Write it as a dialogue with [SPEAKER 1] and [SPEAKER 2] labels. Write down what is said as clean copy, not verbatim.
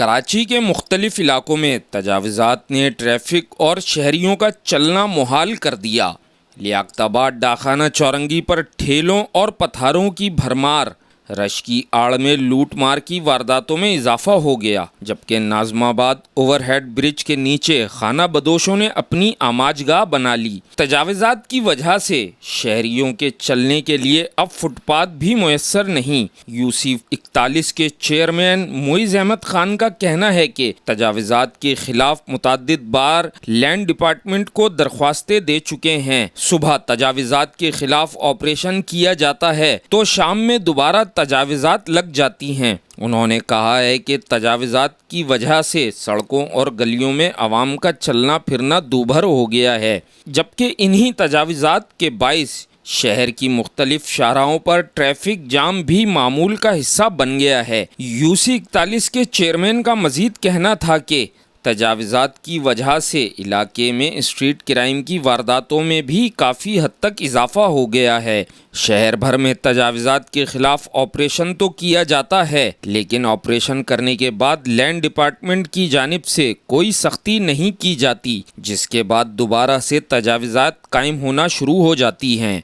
[SPEAKER 1] کراچی کے مختلف علاقوں میں تجاوزات نے ٹریفک اور شہریوں کا چلنا محال کر دیا۔ لیاقت آباد ڈاکخانہ چورنگی پر ٹھیلوں اور پتھروں کی بھرمار، رش کی آڑ میں لوٹ مار کی وارداتوں میں اضافہ ہو گیا، جبکہ ناظم آباد اوور ہیڈ برج کے نیچے خانہ بدوشوں نے اپنی آماج گاہ بنا لی۔ تجاوزات کی وجہ سے شہریوں کے چلنے کے لیے اب فٹ پاتھ بھی میسر نہیں۔ یوسی 41 کے چیئرمین معیز احمد خان کا کہنا ہے کہ تجاوزات کے خلاف متعدد بار لینڈ ڈپارٹمنٹ کو درخواستیں دے چکے ہیں۔ صبح تجاوزات کے خلاف آپریشن کیا جاتا ہے تو شام میں دوبارہ تجاوزات لگ جاتی ہیں۔ انہوں نے کہا ہے کہ تجاوزات کی وجہ سے سڑکوں اور گلیوں میں عوام کا چلنا پھرنا دوبھر ہو گیا ہے، جبکہ انہی تجاوزات کے باعث شہر کی مختلف شاہراہوں پر ٹریفک جام بھی معمول کا حصہ بن گیا ہے۔ یوسی 41 کے چیئرمین کا مزید کہنا تھا کہ تجاوزات کی وجہ سے علاقے میں اسٹریٹ کرائم کی وارداتوں میں بھی کافی حد تک اضافہ ہو گیا ہے۔ شہر بھر میں تجاوزات کے خلاف آپریشن تو کیا جاتا ہے، لیکن آپریشن کرنے کے بعد لینڈ ڈپارٹمنٹ کی جانب سے کوئی سختی نہیں کی جاتی، جس کے بعد دوبارہ سے تجاوزات قائم ہونا شروع ہو جاتی ہیں۔